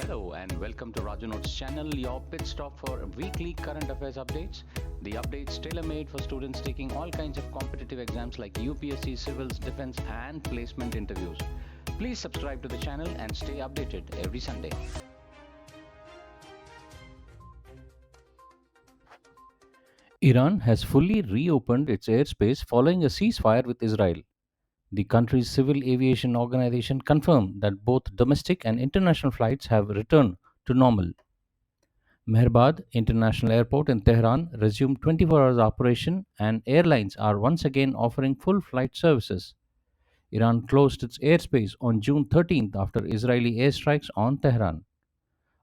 Hello and welcome to Raju Notes channel, your pit stop for weekly current affairs updates. The updates tailor-made for students taking all kinds of competitive exams like UPSC, civils, defense and placement interviews. Please subscribe to the channel and stay updated every Sunday. Iran has fully reopened its airspace following a ceasefire with Israel. The country's civil aviation organization confirmed that both domestic and international flights have returned to normal. Mehrabad International Airport in Tehran resumed 24 hours operation and airlines are once again offering full flight services. Iran closed its airspace on June 13th after Israeli airstrikes on Tehran.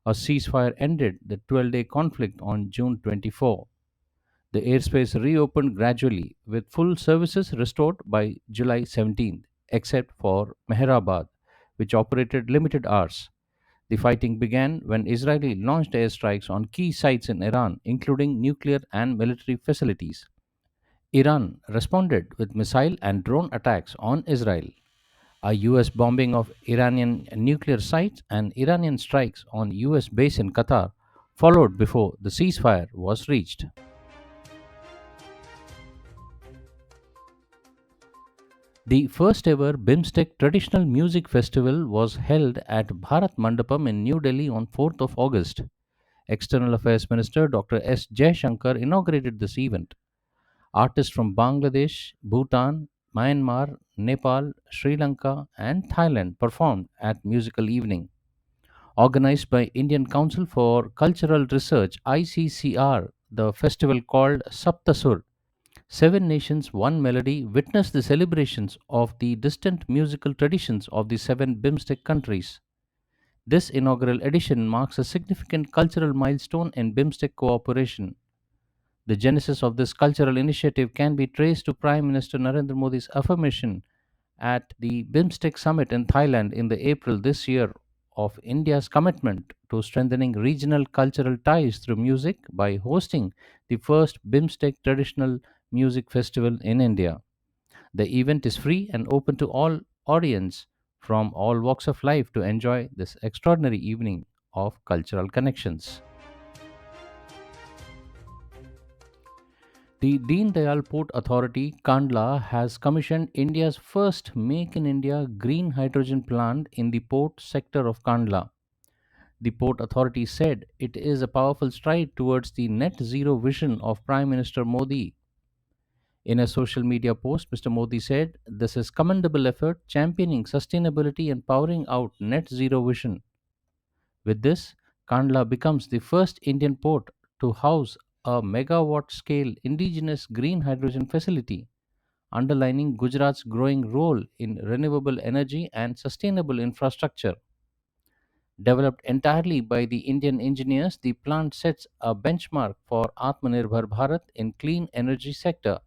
A ceasefire ended the 12-day conflict on June 24. The airspace reopened gradually with full services restored by July 17th, except for Mehrabad, which operated limited hours. The fighting began when Israel launched airstrikes on key sites in Iran, including nuclear and military facilities. Iran responded with missile and drone attacks on Israel. A US bombing of Iranian nuclear sites and Iranian strikes on US base in Qatar followed before the ceasefire was reached. The first ever BIMstick traditional music festival was held at Bharat Mandapam in New Delhi on 4th of August. External Affairs Minister Dr. S. Jaishankar inaugurated this event. Artists from Bangladesh, Bhutan, Myanmar, Nepal, Sri Lanka, and Thailand performed at musical evening. Organized by Indian Council for Cultural Research ICCR, the festival called Saptasur, Seven Nations One Melody, witnessed the celebrations of the distant musical traditions of the seven BIMstick countries. This inaugural edition marks a significant cultural milestone in BIMstick cooperation. The genesis of this cultural initiative can be traced to Prime Minister Narendra Modi's affirmation at the BIMstick summit in Thailand in the April this year of India's commitment to strengthening regional cultural ties through music by hosting the first BIMstick traditional music festival in India. The event is free and open to all audience from all walks of life to enjoy this extraordinary evening of cultural connections. The Deen Dayal Port Authority, Kandla, has commissioned India's first Make in India green hydrogen plant in the port sector of Kandla. The Port Authority said it is a powerful stride towards the net zero vision of Prime Minister Modi. In a social media post, Mr. Modi said, "This is commendable effort championing sustainability and powering out net zero vision." With this, Kandla becomes the first Indian port to house a megawatt scale indigenous green hydrogen facility, underlining Gujarat's growing role in renewable energy and sustainable infrastructure. Developed entirely by the Indian engineers, the plant sets a benchmark for Atmanirbhar Bharat in clean energy sector.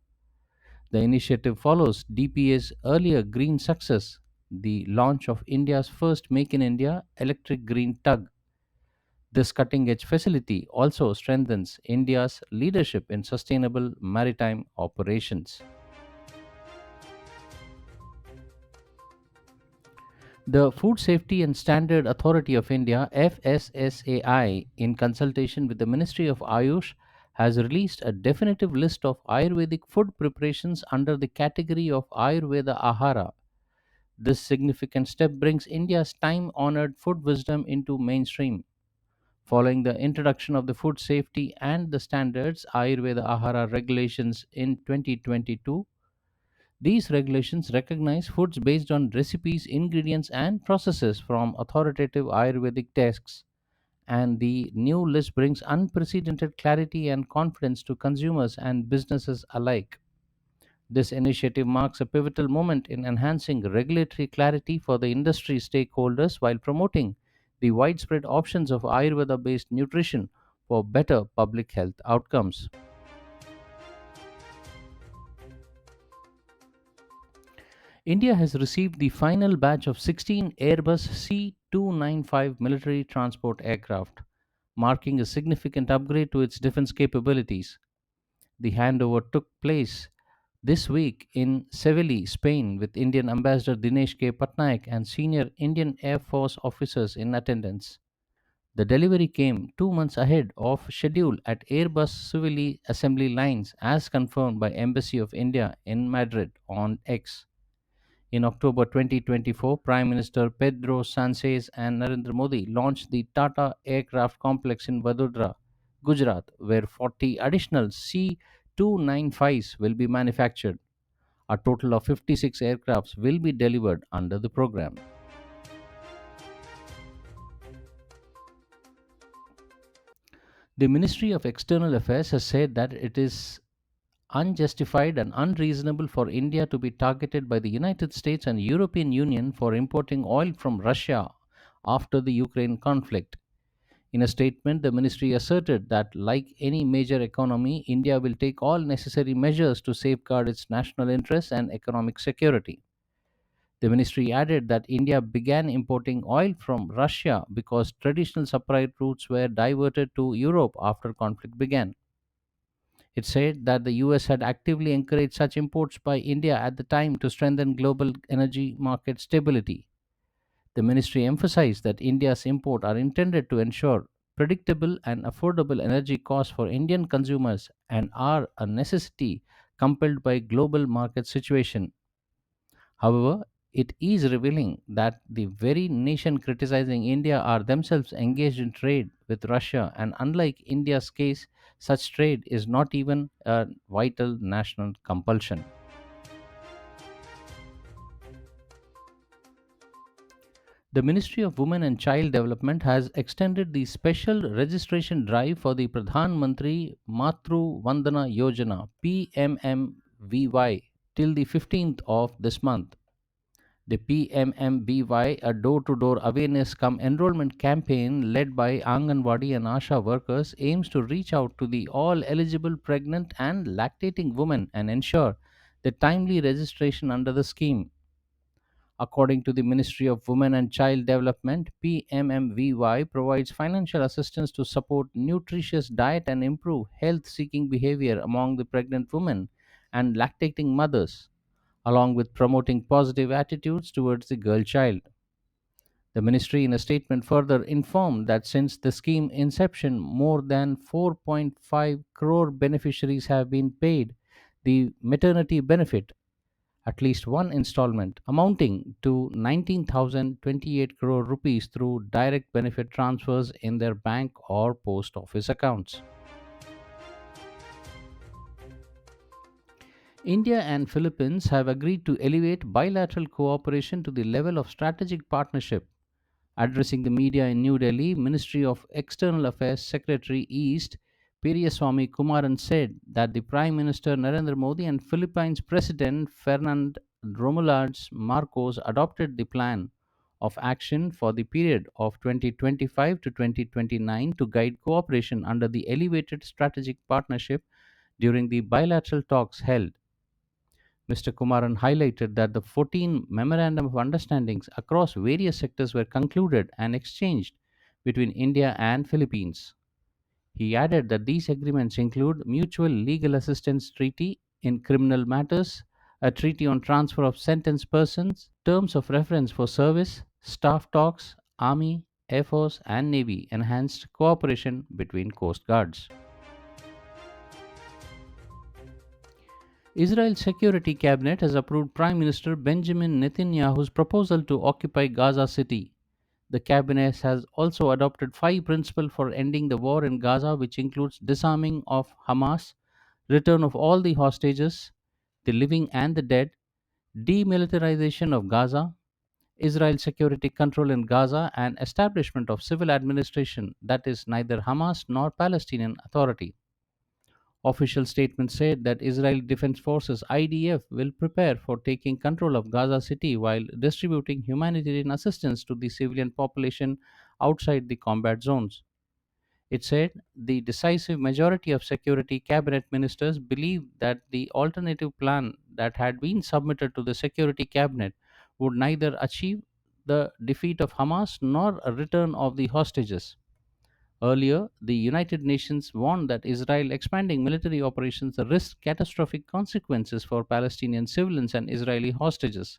The initiative follows DPA's earlier green success, the launch of India's first Make in India electric green tug. This cutting edge facility also strengthens India's leadership in sustainable maritime operations. The Food Safety and Standard Authority of India FSSAI, in consultation with the Ministry of Ayush, has released a definitive list of Ayurvedic food preparations under the category of Ayurveda Ahara. This significant step brings India's time honored food wisdom into mainstream. Following the introduction of the Food Safety and the Standards Ayurveda Ahara regulations in 2022, these regulations recognize foods based on recipes, ingredients, and processes from authoritative Ayurvedic texts, and the new list brings unprecedented clarity and confidence to consumers and businesses alike. This initiative marks a pivotal moment in enhancing regulatory clarity for the industry stakeholders while promoting the widespread options of Ayurveda based nutrition for better public health outcomes. India has received the final batch of 16 Airbus C295 military transport aircraft, marking a significant upgrade to its defense capabilities. The handover took place this week in Seville, Spain, with Indian Ambassador Dinesh K. Patnaik and senior Indian Air Force officers in attendance. The delivery came 2 months ahead of schedule at Airbus civil assembly lines as confirmed by Embassy of India in Madrid on X. In October 2024, Prime Minister Pedro Sanchez and Narendra Modi launched the Tata Aircraft Complex in Vadodara, Gujarat, where 40 additional C-295s will be manufactured. A total of 56 aircrafts will be delivered under the program. The Ministry of External Affairs has said that it is unjustified and unreasonable for India to be targeted by the United States and European Union for importing oil from Russia after the Ukraine conflict. In a statement, the ministry asserted that, like any major economy, India will take all necessary measures to safeguard its national interests and economic security. The ministry added that India began importing oil from Russia because traditional supply routes were diverted to Europe after conflict began. It said that the US had actively encouraged such imports by India at the time to strengthen global energy market stability. The ministry emphasized that India's imports are intended to ensure predictable and affordable energy costs for Indian consumers and are a necessity compelled by global market situation. However, it is revealing that the very nation criticizing India are themselves engaged in trade with Russia, and unlike India's case, such trade is not even a vital national compulsion. The Ministry of Women and Child Development has extended the special registration drive for the Pradhan Mantri Matru Vandana Yojana PMMVY till the 15th of this month. The PMMBY, a door to door awareness come enrollment campaign led by Anganwadi and Asha workers, aims to reach out to the all eligible pregnant and lactating women and ensure the timely registration under the scheme. According to the Ministry of Women and Child Development, PMMVY provides financial assistance to support nutritious diet and improve health seeking behavior among the pregnant women and lactating mothers, along with promoting positive attitudes towards the girl child. The ministry, in a statement, further informed that since the scheme inception, more than 4.5 crore beneficiaries have been paid the maternity benefit, at least one installment, amounting to 19,028 crore rupees through direct benefit transfers in their bank or post office accounts. India and Philippines have agreed to elevate bilateral cooperation to the level of strategic partnership. Addressing the media in New Delhi, Ministry of External Affairs Secretary East Periyaswamy Kumaran said that the Prime Minister Narendra Modi and Philippines President Fernand Romualdez Marcos adopted the plan of action for the period of 2025 to 2029 to guide cooperation under the elevated strategic partnership during the bilateral talks held. Mr. Kumaran highlighted that the 14 memorandum of understandings across various sectors were concluded and exchanged between India and Philippines. He added that these agreements include mutual legal assistance treaty in criminal matters, a treaty on transfer of sentenced persons, terms of reference for service, staff talks, army, air force and navy, enhanced cooperation between coast guards. Israel's Security Cabinet has approved Prime Minister Benjamin Netanyahu's proposal to occupy Gaza City. The cabinet has also adopted five principles for ending the war in Gaza, which includes disarming of Hamas, return of all the hostages, the living and the dead, demilitarization of Gaza, Israel's security control in Gaza, and establishment of civil administration that is neither Hamas nor Palestinian Authority. Official statements said that Israeli Defense Forces IDF will prepare for taking control of Gaza City while distributing humanitarian assistance to the civilian population outside the combat zones. It said the decisive majority of security cabinet ministers believed that the alternative plan that had been submitted to the security cabinet would neither achieve the defeat of Hamas nor a return of the hostages. Earlier, the United Nations warned that Israel expanding military operations risked catastrophic consequences for Palestinian civilians and Israeli hostages.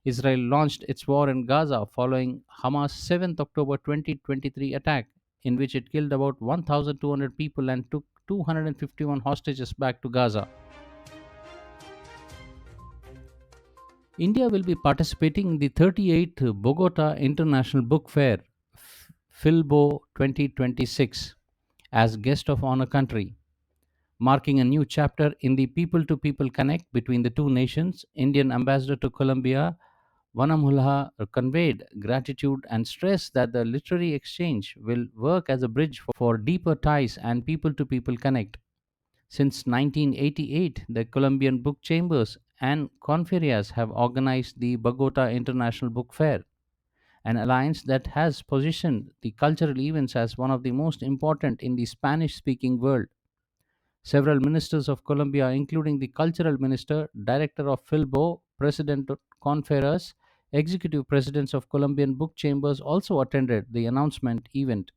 Israel launched its war in Gaza following Hamas' 7th October 2023 attack, in which it killed about 1,200 people and took 251 hostages back to Gaza. India will be participating in the 38th Bogota International Book Fair, Filbo 2026, as guest of honor country. Marking a new chapter in the people to people connect between the two nations, Indian ambassador to Colombia Vanamullah conveyed gratitude and stressed that the literary exchange will work as a bridge for deeper ties and people to people connect. Since 1988, the Colombian book chambers and conferias have organized the Bogota International Book Fair, an alliance that has positioned the cultural events as one of the most important in the Spanish speaking world. Several ministers of Colombia, including the cultural minister, director of Filbo, president of Conferas, executive presidents of Colombian book chambers, also attended the announcement event.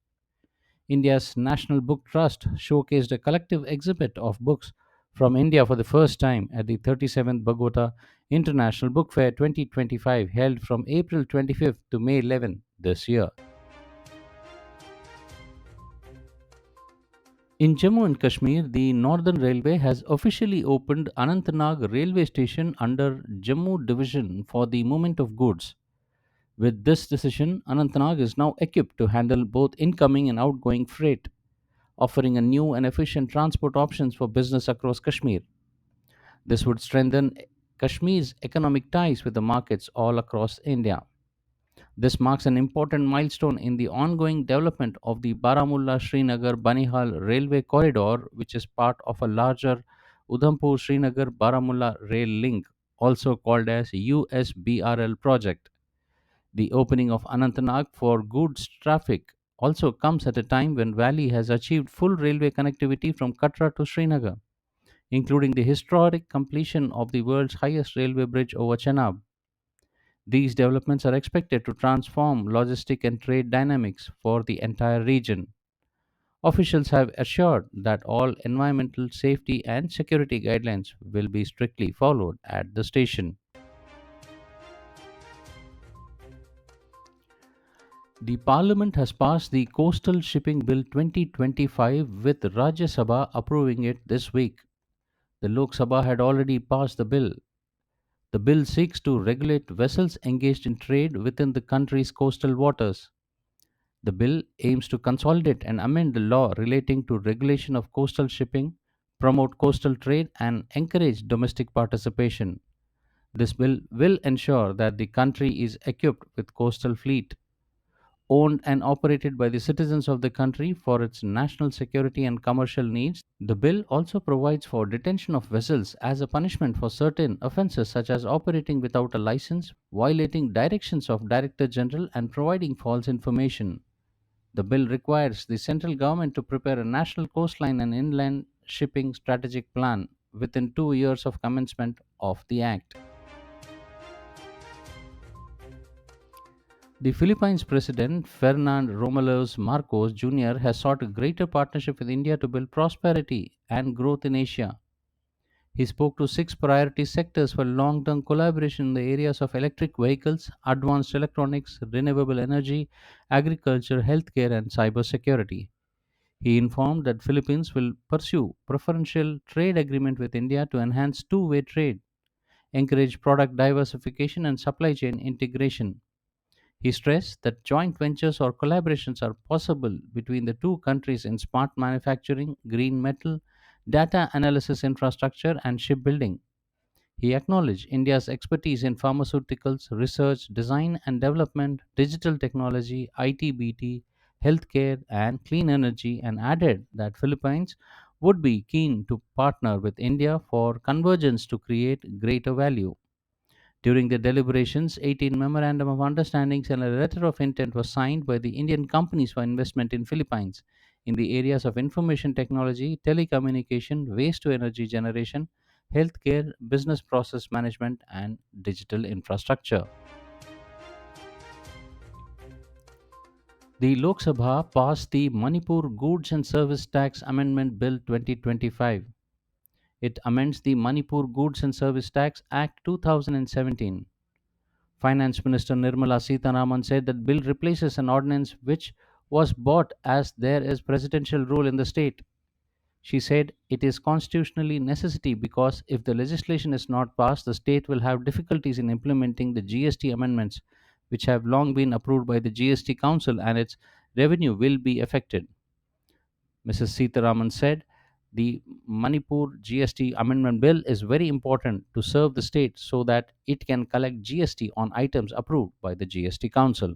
India's National Book Trust showcased a collective exhibit of books from India for the first time at the 37th Bogota International Book Fair 2025, held from April 25th to May 11th this year. In Jammu and Kashmir, the Northern Railway has officially opened Anantnag railway station under Jammu division for the movement of goods. With this decision, Anantnag is now equipped to handle both incoming and outgoing freight, offering a new and efficient transport options for business across Kashmir. This would strengthen Kashmir's economic ties with the markets all across India. This marks an important milestone in the ongoing development of the Baramulla Srinagar Banihal railway corridor, which is part of a larger Udhampur Srinagar Baramulla rail link, also called as USBRL project. The opening of Anantnag for goods traffic also comes at a time when Valley has achieved full railway connectivity from Katra to Srinagar, including the historic completion of the world's highest railway bridge over Chenab. These developments are expected to transform logistic and trade dynamics for the entire region. Officials have assured that all environmental safety and security guidelines will be strictly followed at the station. The Parliament has passed the Coastal Shipping Bill 2025 with Rajya Sabha approving it this week. The Lok Sabha had already passed the bill. The bill seeks to regulate vessels engaged in trade within the country's coastal waters. The bill aims to consolidate and amend the law relating to regulation of coastal shipping, promote coastal trade, and encourage domestic participation. This bill will ensure that the country is equipped with coastal fleet owned and operated by the citizens of the country for its national security and commercial needs. The bill also provides for detention of vessels as a punishment for certain offences such as operating without a license, violating directions of Director General, and providing false information. The bill requires the central government to prepare a national coastline and inland shipping strategic plan within 2 years of commencement of the Act. The Philippines President Ferdinand Romualdez Marcos Jr. has sought a greater partnership with India to build prosperity and growth in Asia. He spoke to six priority sectors for long term collaboration in the areas of electric vehicles, advanced electronics, renewable energy, agriculture, healthcare, and cybersecurity. He informed that Philippines will pursue preferential trade agreement with India to enhance two-way trade, encourage product diversification and supply chain integration. He stressed that joint ventures or collaborations are possible between the two countries in smart manufacturing, green metal, data analysis infrastructure, and shipbuilding. He acknowledged India's expertise in pharmaceuticals, research, design and development, digital technology, IT/BT, healthcare, and clean energy, and added that Philippines would be keen to partner with India for convergence to create greater value. During the deliberations, 18 memorandum of understandings and a letter of intent was signed by the Indian companies for investment in Philippines in the areas of information technology, telecommunication, waste to energy generation, healthcare, business process management, and digital infrastructure. The Lok Sabha passed the Manipur Goods and Service Tax Amendment Bill 2025. It amends the Manipur Goods and Service Tax Act 2017. Finance Minister Nirmala Sitharaman said that bill replaces an ordinance which was bought as there is presidential rule in the state. She said it is constitutionally necessity because if the legislation is not passed, the state will have difficulties in implementing the GST amendments, which have long been approved by the GST Council, and its revenue will be affected. Mrs. Sitharaman said the Manipur GST amendment bill is very important to serve the state so that it can collect GST on items approved by the GST Council.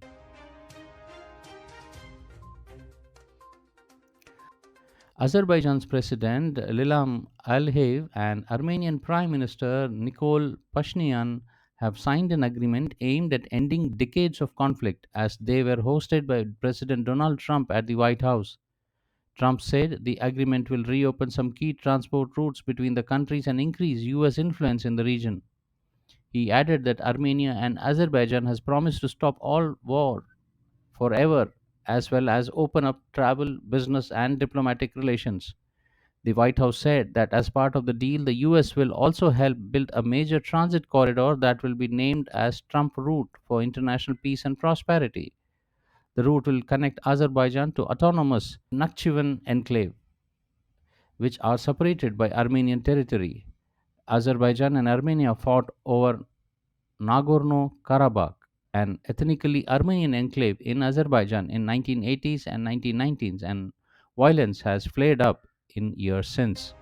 Azerbaijan's President Lilam Aliyev and Armenian Prime Minister Nikol Pashinyan have signed an agreement aimed at ending decades of conflict as they were hosted by President Donald Trump at the White House. Trump said the agreement will reopen some key transport routes between the countries and increase US influence in the region. He added that Armenia and Azerbaijan has promised to stop all war forever as well as open up travel, business and diplomatic relations. The White House said that as part of the deal, the US will also help build a major transit corridor that will be named as Trump Route for International Peace and Prosperity. The route will connect Azerbaijan to autonomous Nakhchivan enclave, which are separated by Armenian territory. Azerbaijan and Armenia fought over Nagorno Karabakh, an ethnically Armenian enclave in Azerbaijan in 1980s and 1990s, and violence has flared up in years since.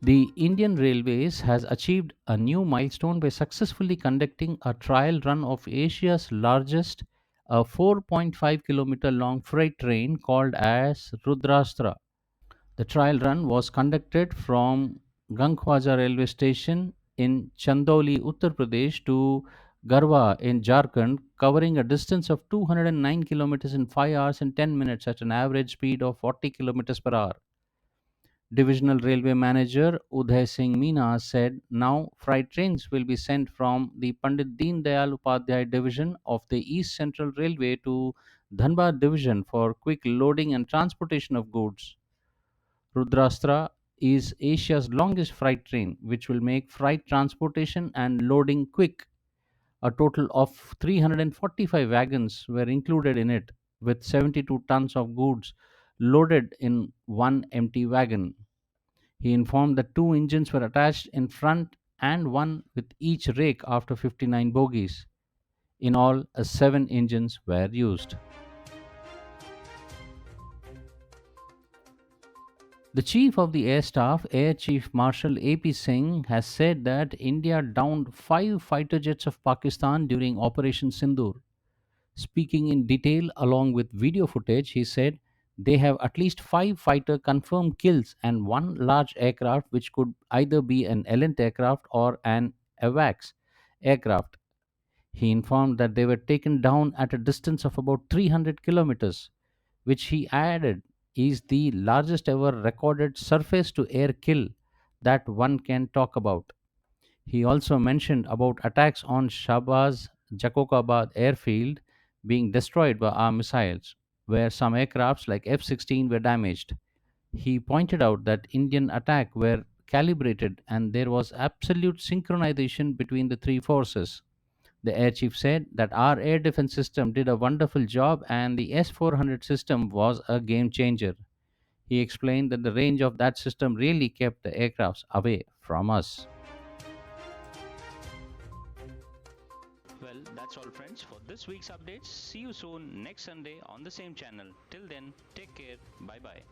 The Indian Railways has achieved a new milestone by successfully conducting a trial run of Asia's largest, a 4.5-kilometer long freight train called as Rudrastra. The trial run was conducted from Gangkhwaja railway station in Chandauli, Uttar Pradesh to Garhwa in Jharkhand, covering a distance of 209 kilometers in 5 hours and 10 minutes at an average speed of 40 kilometers per hour. Divisional Railway Manager Uday Singh Meena said now freight trains will be sent from the Pandit Deen Dayal Upadhyay division of the East Central Railway to Dhanbad division for quick loading and transportation of goods. Rudrastra is Asia's longest freight train, which will make freight transportation and loading quick. A total of 345 wagons were included in it, with 72 tons of goods loaded in one empty wagon. He informed that two engines were attached in front and one with each rake after 59 bogies. In all, seven engines were used. The Chief of the Air Staff, Air Chief Marshal AP Singh, has said that India downed five fighter jets of Pakistan during Operation Sindoor. Speaking in detail along with video footage, he said they have at least five fighter confirmed kills and one large aircraft, which could either be an Elent aircraft or an AWACS aircraft. He informed that they were taken down at a distance of about 300 kilometers, which he added is the largest ever recorded surface to air kill that one can talk about. He also mentioned about attacks on Shahbaz Jakokabad airfield being destroyed by our missiles, where some aircrafts like F-16 were damaged. He pointed out that Indian attack were calibrated and there was absolute synchronization between the three forces. The air chief said that our air defense system did a wonderful job and the S-400 system was a game changer. He explained that the range of that system really kept the aircrafts away from us. Well, that's all, friends, for this week's updates. See you soon next Sunday on the same channel. Till then, take care. Bye bye.